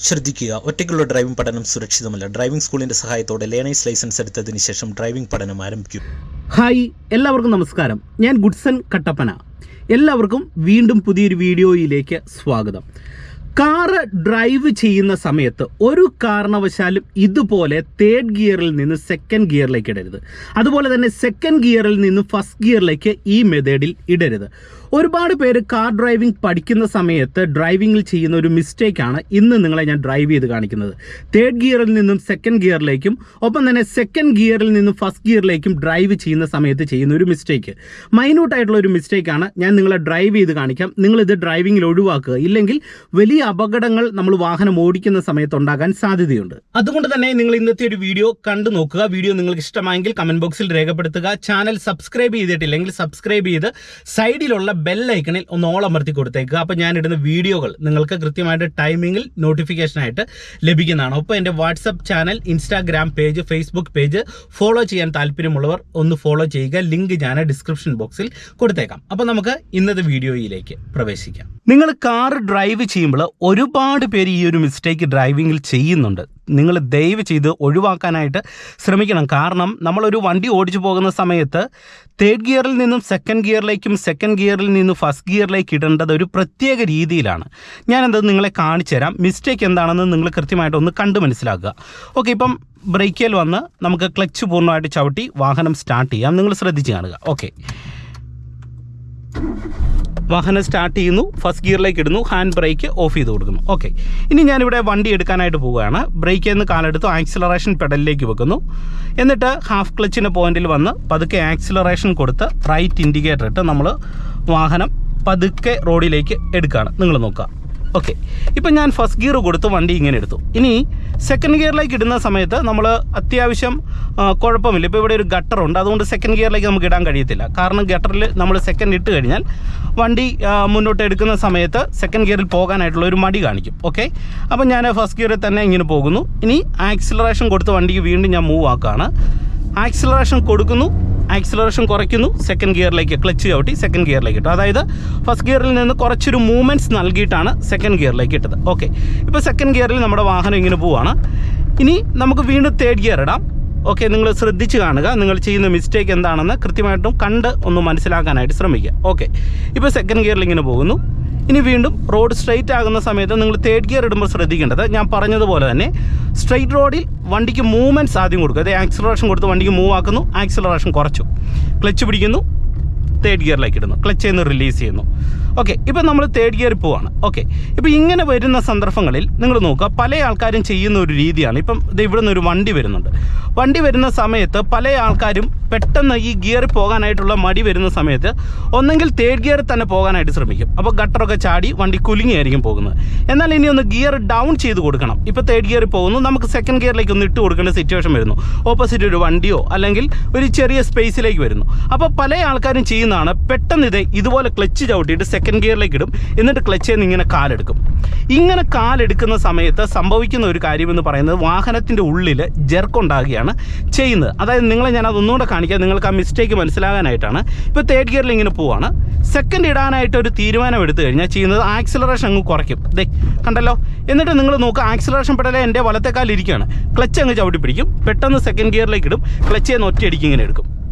ശ്രദ്ധിക്കുക, ഒറ്റയ്ക്കുള്ള ഡ്രൈവിംഗ് പഠനം സുരക്ഷിതമല്ല. ഡ്രൈവിംഗ് സ്കൂളിന്റെ സഹായത്തോടെ ലേണേഴ്സ് ലൈസൻസ് എടുത്തതിന് ശേഷം ഡ്രൈവിംഗ് പഠനം ആരംഭിക്കും. ഹായ്, എല്ലാവർക്കും നമസ്കാരം. ഞാൻ ഗുഡ്സൺ കട്ടപ്പന. എല്ലാവർക്കും വീണ്ടും പുതിയൊരു വീഡിയോയിലേക്ക് സ്വാഗതം. കാറ് ഡ്രൈവ് ചെയ്യുന്ന സമയത്ത് ഒരു കാരണവശാലും ഇതുപോലെ തേർഡ് ഗിയറിൽ നിന്ന് സെക്കൻഡ് ഗിയറിലേക്ക് ഇടരുത്. അതുപോലെ തന്നെ സെക്കൻഡ് ഗിയറിൽ നിന്ന് ഫസ്റ്റ് ഗിയറിലേക്ക് ഈ മെത്തേഡിൽ ഇടരുത്. ഒരുപാട് പേര് കാർ ഡ്രൈവിംഗ് പഠിക്കുന്ന സമയത്ത് ഡ്രൈവിങ്ങിൽ ചെയ്യുന്ന ഒരു മിസ്റ്റേക്കാണ് ഇന്ന് നിങ്ങളെ ഞാൻ ഡ്രൈവ് ചെയ്ത് കാണിക്കുന്നത്. തേർഡ് ഗിയറിൽ നിന്നും സെക്കൻഡ് ഗിയറിലേക്കും ഒപ്പം തന്നെ സെക്കൻഡ് ഗിയറിൽ നിന്നും ഫസ്റ്റ് ഗിയറിലേക്കും ഡ്രൈവ് ചെയ്യുന്ന സമയത്ത് ചെയ്യുന്ന ഒരു മിസ്റ്റേക്ക്, മൈന്യൂട്ടായിട്ടുള്ള ഒരു മിസ്റ്റേക്കാണ്. ഞാൻ നിങ്ങളെ ഡ്രൈവ് ചെയ്ത് കാണിക്കാം. നിങ്ങളിത് ഡ്രൈവിങ്ങിൽ ഒഴിവാക്കുക, ഇല്ലെങ്കിൽ വലിയ അപകടങ്ങൾ നമ്മൾ വാഹനം ഓടിക്കുന്ന സമയത്ത് ഉണ്ടാകാൻ സാധ്യതയുണ്ട്. അതുകൊണ്ട് തന്നെ നിങ്ങൾ ഇന്നത്തെ ഒരു വീഡിയോ കണ്ടു നോക്കുക. വീഡിയോ നിങ്ങൾക്ക് ഇഷ്ടമായെങ്കിൽ കമന്റ് ബോക്സിൽ രേഖപ്പെടുത്തുക. ചാനൽ സബ്സ്ക്രൈബ് ചെയ്തിട്ടില്ലെങ്കിൽ സബ്സ്ക്രൈബ് ചെയ്ത് സൈഡിലുള്ള ബെൽ ഐക്കണിൽ ഒന്ന് ഓൾ അമർത്തി കൊടുത്തേക്കുക. അപ്പോൾ ഞാനിടുന്ന വീഡിയോകൾ നിങ്ങൾക്ക് കൃത്യമായിട്ട് ടൈമിങ്ങിൽ നോട്ടിഫിക്കേഷനായിട്ട് ലഭിക്കുന്നതാണ്. ഒപ്പം എൻ്റെ WhatsApp channel, Instagram page, Facebook page follow ചെയ്യാൻ താല്പര്യമുള്ളവർ ഒന്ന് ഫോളോ ചെയ്യുക. ലിങ്ക് ഞാൻ ഡിസ്ക്രിപ്ഷൻ ബോക്സിൽ കൊടുത്തേക്കാം. അപ്പോൾ നമുക്ക് ഇന്നത്തെ വീഡിയോയിലേക്ക് പ്രവേശിക്കാം. നിങ്ങൾ കാർ ഡ്രൈവ് ചെയ്യുമ്പോൾ ഒരുപാട് പേര് ഈ ഒരു മിസ്റ്റേക്ക് ഡ്രൈവിങ്ങിൽ ചെയ്യുന്നുണ്ട്. നിങ്ങൾ ദയവ് ചെയ്ത് ഒഴിവാക്കാനായിട്ട് ശ്രമിക്കണം. കാരണം നമ്മളൊരു വണ്ടി ഓടിച്ചു പോകുന്ന സമയത്ത് തേർഡ് ഗിയറിൽ നിന്നും സെക്കൻഡ് ഗിയറിലേക്കും സെക്കൻഡ് ഗിയറിൽ നിന്നും ഫസ്റ്റ് ഗിയറിലേക്ക് ഇടേണ്ടത് ഒരു പ്രത്യേക രീതിയിലാണ്. ഞാനെന്തത് നിങ്ങളെ കാണിച്ചു തരാം. മിസ്റ്റേക്ക് എന്താണെന്ന് നിങ്ങൾ കൃത്യമായിട്ടൊന്ന് കണ്ട് മനസ്സിലാക്കുക. ഓക്കെ, ഇപ്പം ബ്രേക്കിൽ വന്ന് നമുക്ക് ക്ലച്ച് പൂർണ്ണമായിട്ട് ചവിട്ടി വാഹനം സ്റ്റാർട്ട് ചെയ്യാം. നിങ്ങൾ ശ്രദ്ധിച്ച് കാണുക. ഓക്കെ, വാഹനം സ്റ്റാർട്ട് ചെയ്യുന്നു, ഫസ്റ്റ് ഗിയറിലേക്ക് ഇടുന്നു, ഹാൻഡ് ബ്രേക്ക് ഓഫ് ചെയ്ത് കൊടുക്കുന്നു. ഓക്കെ, ഇനി ഞാനിവിടെ വണ്ടി എടുക്കാനായിട്ട് പോവുകയാണ്. ബ്രേക്കിൽ നിന്ന് കാലെടുത്ത് ആക്സിലറേഷൻ പെഡലിലേക്ക് വെക്കുന്നു. എന്നിട്ട് ഹാഫ് ക്ലച്ചിൻ്റെ പോയിന്റിൽ വന്ന് പതുക്കെ ആക്സിലറേഷൻ കൊടുത്ത് റൈറ്റ് ഇൻഡിക്കേറ്റർ ഇട്ട് നമ്മൾ വാഹനം പതുക്കെ റോഡിലേക്ക് എടുക്കുകയാണ്. നിങ്ങൾ നോക്കുക. ഓക്കെ, ഇപ്പം ഞാൻ ഫസ്റ്റ് ഗിയർ കൊടുത്ത് വണ്ടി ഇങ്ങനെ എടുത്തു. ഇനി സെക്കൻഡ് ഗിയറിലേക്ക് ഇടുന്ന സമയത്ത് നമ്മൾ അത്യാവശ്യം കുഴപ്പമില്ല. ഇപ്പോൾ ഇവിടെ ഒരു ഗട്ടറുണ്ട്, അതുകൊണ്ട് സെക്കൻഡ് ഗിയറിലേക്ക് നമുക്ക് ഇടാൻ കഴിയത്തില്ല. കാരണം ഗട്ടറിൽ നമ്മൾ സെക്കൻഡ് ഇട്ട് കഴിഞ്ഞാൽ വണ്ടി മുന്നോട്ട് എടുക്കുന്ന സമയത്ത് സെക്കൻഡ് ഗിയറിൽ പോകാനായിട്ടുള്ള ഒരു മടി കാണിക്കും. ഓക്കെ, അപ്പം ഞാൻ ഫസ്റ്റ് ഗിയറിൽ തന്നെ ഇങ്ങനെ പോകുന്നു. ഇനി ആക്സിലറേഷൻ കൊടുത്ത് വണ്ടിക്ക് വീണ്ടും ഞാൻ മൂവ് ആക്കുകയാണ്. ആക്സിലറേഷൻ കൊടുക്കുന്നു, ആക്സിലറേഷൻ കുറയ്ക്കുന്നു, സെക്കൻഡ് ഗിയറിലേക്ക് ക്ലച്ച് ചവിട്ടി സെക്കൻഡ് ഗിയറിലേക്ക് ഇട്ടു. അതായത് ഫസ്റ്റ് ഗിയറിൽ നിന്ന് കുറച്ചൊരു മൂവ്മെൻറ്റ്സ് നൽകിയിട്ടാണ് സെക്കൻഡ് ഗിയറിലേക്ക് ഇട്ടത്. ഓക്കെ, ഇപ്പോൾ സെക്കൻഡ് ഗിയറിൽ നമ്മുടെ വാഹനം ഇങ്ങനെ പോവുകയാണ്. ഇനി നമുക്ക് വീണ്ടും തേർഡ് ഗിയർ ഇടാം. ഓക്കെ, നിങ്ങൾ ശ്രദ്ധിച്ച് കാണുക. നിങ്ങൾ ചെയ്യുന്ന മിസ്റ്റേക്ക് എന്താണെന്ന് കൃത്യമായിട്ടും കണ്ട് ഒന്ന് മനസ്സിലാക്കാനായിട്ട് ശ്രമിക്കുക. ഓക്കെ, ഇപ്പോൾ സെക്കൻഡ് ഗിയറിൽ ഇങ്ങനെ പോകുന്നു. ഇനി വീണ്ടും റോഡ് സ്ട്രെയിറ്റ് ആകുന്ന സമയത്ത് നിങ്ങൾ തേർഡ് ഗിയർ ഇടുമ്പോൾ ശ്രദ്ധിക്കേണ്ടത്, ഞാൻ പറഞ്ഞതുപോലെ തന്നെ സ്ട്രെയിറ്റ് റോഡിൽ വണ്ടിക്ക് മൂവ്മെൻറ്റ്സ് ആദ്യം കൊടുക്കുക. അതായത് ആക്സിലറേഷൻ കൊടുത്ത് വണ്ടിക്ക് മൂവ് ആക്കുന്നു, ആക്സിലറേഷൻ കുറച്ചു, ക്ലച്ച് പിടിക്കുന്നു, തേർഡ് ഗിയറിലേക്ക് ഇടുന്നു, ക്ലച്ച് നിന്ന് റിലീസ് ചെയ്യുന്നു. ഓക്കെ, ഇപ്പം നമ്മൾ തേർഡ് ഗിയറിൽ പോവാണ്. ഓക്കെ, ഇപ്പോൾ ഇങ്ങനെ വരുന്ന സന്ദർഭങ്ങളിൽ നിങ്ങൾ നോക്കുക, പല ആൾക്കാരും ചെയ്യുന്ന ഒരു രീതിയാണ്. ഇപ്പം ഇവിടെ നിന്ന് ഒരു വണ്ടി വരുന്നുണ്ട്. വണ്ടി വരുന്ന സമയത്ത് പല ആൾക്കാരും പെട്ടെന്ന് ഈ ഗിയറിൽ പോകാനായിട്ടുള്ള മടി വരുന്ന സമയത്ത് ഒന്നെങ്കിൽ തേർഡ് ഗിയറിൽ തന്നെ പോകാനായിട്ട് ശ്രമിക്കും. അപ്പോൾ ഗട്ടറൊക്കെ ചാടി വണ്ടി കുലുങ്ങിയായിരിക്കും പോകുന്നത്. എന്നാൽ ഇനി ഒന്ന് ഗിയർ ഡൗൺ ചെയ്ത് കൊടുക്കണം. ഇപ്പോൾ തേർഡ് ഗിയറിൽ പോകുന്നു, നമുക്ക് സെക്കൻഡ് ഗിയറിലേക്ക് ഒന്ന് ഇട്ട് കൊടുക്കേണ്ട സിറ്റുവേഷൻ വരുന്നു. ഓപ്പോസിറ്റ് ഒരു വണ്ടിയോ അല്ലെങ്കിൽ ഒരു ചെറിയ സ്പേസിലേക്ക് വരുന്നു. അപ്പോൾ പല ആൾക്കാരും ചെയ്യുന്നതാണ്, പെട്ടെന്ന് ഇതുപോലെ ക്ലച്ച് ചവിട്ടിയിട്ട് സെക്കൻഡ് ഗിയറിലേക്ക് ഇടും, എന്നിട്ട് ക്ലച്ചിൽ നിന്ന് ഇങ്ങനെ കാലെടുക്കും. ഇങ്ങനെ കാലെടുക്കുന്ന സമയത്ത് സംഭവിക്കുന്ന ഒരു കാര്യമെന്ന് പറയുന്നത് വാഹനത്തിൻ്റെ ഉള്ളിൽ ജെർക്ക് ഉണ്ടാകുകയാണ് ചെയ്യുന്നത്. അതായത് നിങ്ങളെ ഞാൻ അതൊന്നുകൂടെ കാണിക്കാം, നിങ്ങൾക്ക് ആ മിസ്റ്റേക്ക് മനസ്സിലാകാനായിട്ടാണ്. ഇപ്പോൾ തേർഡ് ഗിയറിൽ ഇങ്ങനെ പോവാണ്. സെക്കൻഡ് ഇടാനായിട്ട് ഒരു തീരുമാനം എടുത്തു കഴിഞ്ഞാൽ ചെയ്യുന്നത് ആക്സിലറേഷൻ അങ്ങ് കുറയ്ക്കും. കണ്ടല്ലോ. എന്നിട്ട് നിങ്ങൾ നോക്കുക, ആക്സിലറേഷൻ പെടലെ എൻ്റെ വലത്തെ കാലിരിക്കുകയാണ്, ക്ലച്ച് അങ്ങ് ചവിട്ടി പിടിക്കും, പെട്ടെന്ന് സെക്കൻഡ് ഗിയറിലേക്ക് ഇടും, ക്ലച്ച് നിന്ന് ഒറ്റയടിക്ക് ഇങ്ങനെ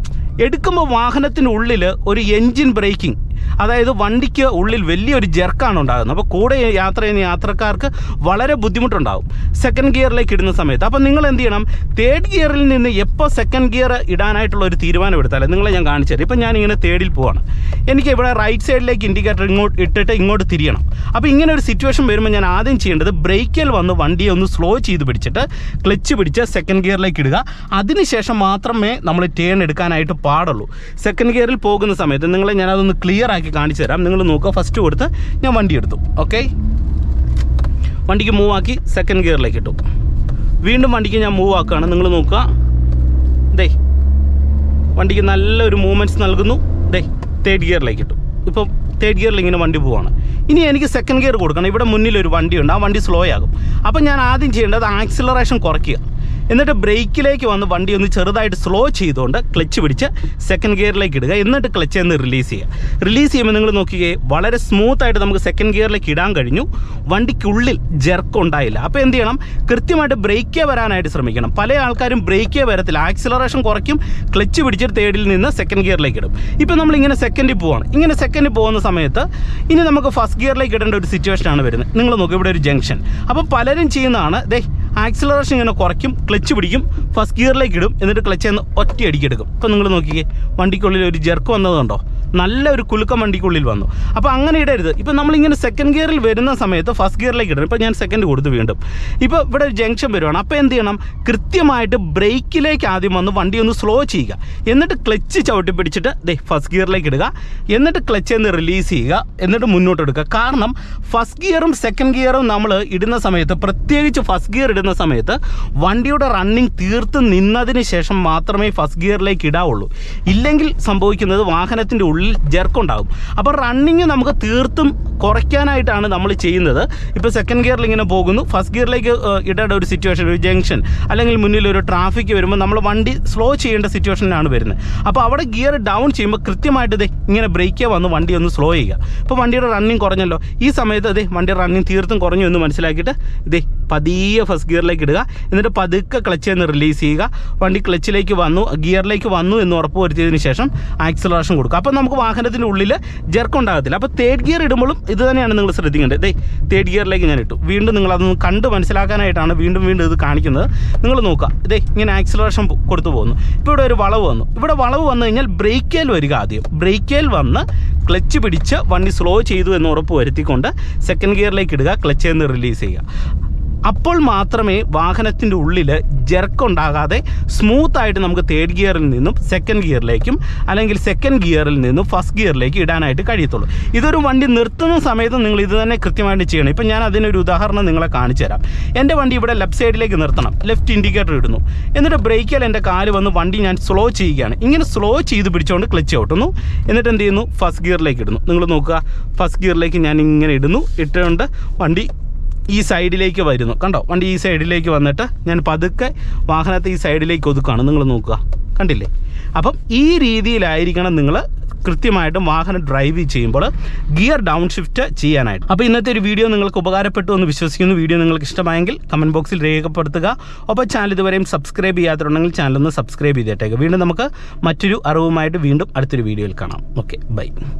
എടുക്കുമ്പോൾ വാഹനത്തിൻ്റെ ഉള്ളിൽ ഒരു എൻജിൻ ബ്രേക്കിംഗ്, അതായത് വണ്ടിക്ക് ഉള്ളിൽ വലിയൊരു ജെർക്കാണ് ഉണ്ടാകുന്നത്. അപ്പോൾ കൂടെ യാത്ര ചെയ്യുന്ന യാത്രക്കാർക്ക് വളരെ ബുദ്ധിമുട്ടുണ്ടാകും സെക്കൻഡ് ഗിയറിലേക്ക് ഇടുന്ന സമയത്ത്. അപ്പോൾ നിങ്ങൾ എന്ത് ചെയ്യണം, തേർഡ് ഗിയറിൽ നിന്ന് എപ്പോൾ സെക്കൻഡ് ഗിയർ ഇടാനായിട്ടുള്ള ഒരു തീരുമാനം എടുത്താൽ നിങ്ങളെ ഞാൻ കാണിച്ചു തരാം. ഇപ്പം ഞാനിങ്ങനെ തേർഡിൽ പോവാണ്. എനിക്ക് ഇവിടെ റൈറ്റ് സൈഡിലേക്ക് ഇൻഡിക്കേറ്റർ ഇങ്ങോട്ട് തിരിയണം. അപ്പോൾ ഇങ്ങനെ ഒരു സിറ്റുവേഷൻ വരുമ്പോൾ ഞാൻ ആദ്യം ചെയ്യേണ്ടത് ബ്രേക്കിൽ വന്ന് വണ്ടിയെ ഒന്ന് സ്ലോ ചെയ്ത് പിടിച്ചിട്ട് ക്ലച്ച് പിടിച്ച് സെക്കൻഡ് ഗിയറിലേക്ക് ഇടുക. അതിനുശേഷം മാത്രമേ നമ്മൾ ടേൺ എടുക്കാനായിട്ട് പാടുള്ളൂ. സെക്കൻഡ് ഗിയറിൽ പോകുന്ന സമയത്ത് നിങ്ങളെ ഞാനതൊന്ന് ക്ലിയർ ആക്കി കാണിച്ചു തരാം. നിങ്ങൾ നോക്കുക, ഫസ്റ്റ് കൊടുത്ത് ഞാൻ വണ്ടി എടുത്തു. ഓക്കെ, വണ്ടിക്ക് മൂവ് ആക്കി സെക്കൻഡ് ഗിയറിലേക്ക് ഇട്ടു. വീണ്ടും വണ്ടിക്ക് ഞാൻ മൂവ് ആക്കുകയാണ്. നിങ്ങൾ നോക്കുക, വണ്ടിക്ക് നല്ലൊരു മൂവ്മെൻറ്റ്സ് നൽകുന്നു. തേർഡ് ഗിയറിലേക്ക് ഇട്ടു. ഇപ്പോൾ തേർഡ് ഗിയറിൽ ഇങ്ങനെ വണ്ടി പോവാണ്. ഇനി എനിക്ക് സെക്കൻഡ് ഗിയർ കൊടുക്കണം. ഇവിടെ മുന്നിലൊരു വണ്ടിയുണ്ട്, ആ വണ്ടി സ്ലോ ആകും. അപ്പോൾ ഞാൻ ആദ്യം ചെയ്യേണ്ടത് ആക്സിലറേഷൻ കുറയ്ക്കുക. എന്നിട്ട് ബ്രേക്കിലേക്ക് വന്ന് വണ്ടി ഒന്ന് ചെറുതായിട്ട് സ്ലോ ചെയ്തുകൊണ്ട് ക്ലച്ച് പിടിച്ച് സെക്കൻഡ് ഗിയറിലേക്ക് ഇടുക. എന്നിട്ട് ക്ലച്ച് ഒന്ന് റിലീസ് ചെയ്യുക. റിലീസ് ചെയ്യുമ്പോൾ നിങ്ങൾ നോക്കിയേ, വളരെ സ്മൂത്തായിട്ട് നമുക്ക് സെക്കൻഡ് ഗിയറിലേക്ക് ഇടാൻ കഴിഞ്ഞു. വണ്ടിക്കുള്ളിൽ ജെർക്ക് ഉണ്ടായില്ല. അപ്പോൾ എന്ത് ചെയ്യണം, കൃത്യമായിട്ട് ബ്രേക്കേ വരാനായിട്ട് ശ്രമിക്കണം. പല ആൾക്കാരും ബ്രേക്കേ വരത്തില്ല, ആക്സിലറേഷൻ കുറയ്ക്കും, ക്ലച്ച് പിടിച്ചിട്ട് തേർഡിൽ നിന്ന് സെക്കൻഡ് ഗിയറിലേക്ക് ഇടും. ഇപ്പോൾ നമ്മളിങ്ങനെ സെക്കൻഡിൽ പോവാണ്. ഇങ്ങനെ സെക്കൻഡിൽ പോകുന്ന സമയത്ത് ഇനി നമുക്ക് ഫസ്റ്റ് ഗിയറിലേക്ക് ഇടേണ്ട ഒരു സിറ്റുവേഷനാണ് വരുന്നത്. നിങ്ങൾ നോക്കുക, ഇവിടെ ഒരു ജംഗ്ഷൻ. അപ്പോൾ പലരും ചെയ്യുന്നതാണ്, ആക്സിലറേഷൻ ഇങ്ങനെ കുറയ്ക്കും, ക്ലച്ച് പിടിക്കും, ഫസ്റ്റ് ഗിയറിലേക്ക് ഇടും, എന്നിട്ട് ക്ലച്ച് നിന്ന് ഒറ്റയടിക്ക് എടുക്കും. ഇപ്പോൾ നിങ്ങൾ നോക്കിയേ, വണ്ടിക്കുള്ളിൽ ഒരു ജെർക്ക് വന്നതുണ്ടോ, നല്ല ഒരു കുലുക്കം വണ്ടിക്കുള്ളിൽ വന്നു. അപ്പോൾ അങ്ങനെ ഇടരുത്. ഇപ്പോൾ നമ്മളിങ്ങനെ സെക്കൻഡ് ഗിയറിൽ വരുന്ന സമയത്ത് ഫസ്റ്റ് ഗിയറിലേക്ക് ഇടണം. ഇപ്പോൾ ഞാൻ സെക്കൻഡ് കൊടുത്തു വീണ്ടും. ഇപ്പോൾ ഇവിടെ ഒരു ജംഗ്ഷൻ വരുവാണ്. അപ്പോൾ എന്ത് ചെയ്യണം, കൃത്യമായിട്ട് ബ്രേക്കിലേക്ക് ആദ്യം വന്ന് വണ്ടി ഒന്ന് സ്ലോ ചെയ്യുക. എന്നിട്ട് ക്ലച്ച് ചവിട്ടി പിടിച്ചിട്ട് ഫസ്റ്റ് ഗിയറിലേക്ക് ഇടുക. എന്നിട്ട് ക്ലച്ച് നിന്ന് റിലീസ് ചെയ്യുക. എന്നിട്ട് മുന്നോട്ട് എടുക്കുക. കാരണം ഫസ്റ്റ് ഗിയറും സെക്കൻഡ് ഗിയറും നമ്മൾ ഇടുന്ന സമയത്ത്, പ്രത്യേകിച്ച് ഫസ്റ്റ് ഗിയർ ഇടുന്ന സമയത്ത് വണ്ടിയുടെ റണ്ണിങ് തീർത്ത് നിന്നതിന് ശേഷം മാത്രമേ ഫസ്റ്റ് ഗിയറിലേക്ക് ഇടാവുള്ളൂ. ഇല്ലെങ്കിൽ സംഭവിക്കുന്നത് വാഹനത്തിൻ്റെ ഉള്ളിൽ ജെർക്കുണ്ടാകും. അപ്പോൾ റണ്ണിങ് നമുക്ക് തീർത്തും കുറയ്ക്കാനായിട്ടാണ് നമ്മൾ ചെയ്യുന്നത്. ഇപ്പോൾ സെക്കൻഡ് ഗിയറിൽ ഇങ്ങനെ പോകുന്നു, ഫസ്റ്റ് ഗിയറിലേക്ക് ഇടേണ്ട ഒരു സിറ്റുവേഷൻ, ഒരു ജംഗ്ഷൻ അല്ലെങ്കിൽ മുന്നിൽ ഒരു ട്രാഫിക് വരുമ്പോൾ നമ്മൾ വണ്ടി സ്ലോ ചെയ്യേണ്ട സിറ്റുവേഷനിലാണ് വരുന്നത്. അപ്പോൾ അവിടെ ഗിയർ ഡൗൺ ചെയ്യുമ്പോൾ കൃത്യമായിട്ട് ഇങ്ങനെ ബ്രേക്കേ വന്ന് വണ്ടി ഒന്ന് സ്ലോ ചെയ്യുക. ഇപ്പോൾ വണ്ടിയുടെ റണ്ണിങ് കുറഞ്ഞല്ലോ, ഈ സമയത്ത് വണ്ടിയുടെ റണ്ണിങ് തീർത്തും കുറഞ്ഞു എന്ന് മനസ്സിലാക്കിയിട്ട് പതിയെ ഫസ്റ്റ് ഗിയറിലേക്ക് ഇടുക. എന്നിട്ട് പതുക്കെ ക്ലച്ച് നിന്ന് റിലീസ് ചെയ്യുക. വണ്ടി ക്ലച്ചിലേക്ക് വന്നു, ഗിയറിലേക്ക് വന്നു എന്ന് ഉറപ്പ് വരുത്തിയതിന് ശേഷം ആക്സിലറേഷൻ കൊടുക്കുക. അപ്പോൾ നമുക്ക് വാഹനത്തിൻ്റെ ഉള്ളിൽ ജെർക്ക് ഉണ്ടാകത്തില്ല. അപ്പോൾ തേർഡ് ഗിയർ ഇടുമ്പോഴും ഇത് തന്നെയാണ് നിങ്ങൾ ശ്രദ്ധിക്കേണ്ടത്. തേർഡ് ഗിയറിലേക്ക് ഞാൻ ഇട്ടു. വീണ്ടും നിങ്ങളതൊന്ന് കണ്ട് മനസ്സിലാക്കാനായിട്ടാണ് വീണ്ടും ഇത് കാണിക്കുന്നത്. നിങ്ങൾ നോക്കുക, ഇങ്ങനെ ആക്സിലറേഷൻ കൊടുത്തു പോകുന്നു. ഇപ്പോൾ ഇവിടെ ഒരു വളവ് വന്നു. ഇവിടെ വളവ് വന്നു കഴിഞ്ഞാൽ ബ്രേക്കേൽ വരിക. ആദ്യം ബ്രേക്കേൽ വന്ന് ക്ലച്ച് പിടിച്ച് വണ്ടി സ്ലോ ചെയ്തു എന്ന് ഉറപ്പ് വരുത്തിക്കൊണ്ട് സെക്കൻഡ് ഗിയറിലേക്ക് ഇടുക, ക്ലച്ച് നിന്ന് റിലീസ് ചെയ്യുക. അപ്പോൾ മാത്രമേ വാഹനത്തിൻ്റെ ഉള്ളിൽ ജെർക്കുണ്ടാകാതെ സ്മൂത്തായിട്ട് നമുക്ക് തേർഡ് ഗിയറിൽ നിന്നും സെക്കൻഡ് ഗിയറിലേക്കും അല്ലെങ്കിൽ സെക്കൻഡ് ഗിയറിൽ നിന്നും ഫസ്റ്റ് ഗിയറിലേക്ക് ഇടാനായിട്ട് കഴിയത്തുള്ളൂ. ഇതൊരു വണ്ടി നിർത്തുന്ന സമയത്ത് നിങ്ങൾ ഇത് തന്നെ കൃത്യമായിട്ട് ചെയ്യണം. ഇപ്പം ഞാൻ അതിനൊരു ഉദാഹരണം നിങ്ങളെ കാണിച്ചു തരാം. എൻ്റെ വണ്ടി ഇവിടെ ലെഫ്റ്റ് സൈഡിലേക്ക് നിർത്തണം, ലെഫ്റ്റ് ഇൻഡിക്കേറ്റർ ഇടുന്നു. എന്നിട്ട് ബ്രേക്കിൽ എൻ്റെ കാല് വന്ന് വണ്ടി ഞാൻ സ്ലോ ചെയ്യുകയാണ്. ഇങ്ങനെ സ്ലോ ചെയ്ത് പിടിച്ചുകൊണ്ട് ക്ലച്ച് ഔട്ടുന്നു. എന്നിട്ട് എന്ത് ചെയ്യുന്നു, ഫസ്റ്റ് ഗിയറിലേക്ക് ഇടുന്നു. നിങ്ങൾ നോക്കുക, ഫസ്റ്റ് ഗിയറിലേക്ക് ഞാൻ ഇങ്ങനെ ഇടുന്നു. ഇട്ടുകൊണ്ട് വണ്ടി ഈ സൈഡിലേക്ക് വരുന്നു. കണ്ടോ, വണ്ടി ഈ സൈഡിലേക്ക് വന്നിട്ട് ഞാൻ പതുക്കെ വാഹനത്തെ ഈ സൈഡിലേക്ക് ഒതുക്കുകയാണ്. നിങ്ങൾ നോക്കുക, കണ്ടില്ലേ? അപ്പം ഈ രീതിയിലായിരിക്കണം നിങ്ങൾ കൃത്യമായിട്ടും വാഹനം ഡ്രൈവ് ചെയ്യുമ്പോൾ ഗിയർ ഡൗൺ ഷിഫ്റ്റ് ചെയ്യാനായിട്ട്. അപ്പോൾ ഇന്നത്തെ ഒരു വീഡിയോ നിങ്ങൾക്ക് ഉപകാരപ്പെട്ടു എന്ന് വിശ്വസിക്കുന്നു. വീഡിയോ നിങ്ങൾക്ക് ഇഷ്ടമായെങ്കിൽ കമൻറ്റ് ബോക്സിൽ രേഖപ്പെടുത്തുക. ഒപ്പം ചാനൽ ഇതുവരെയും സബ്സ്ക്രൈബ് ചെയ്യാത്തിട്ടുണ്ടെങ്കിൽ ചാനലൊന്ന് സബ്സ്ക്രൈബ് ചെയ്തേട്ടേക്ക്. വീണ്ടും നമുക്ക് മറ്റൊരു അറിവുമായിട്ട് വീണ്ടും അടുത്തൊരു വീഡിയോയിൽ കാണാം. Okay, by.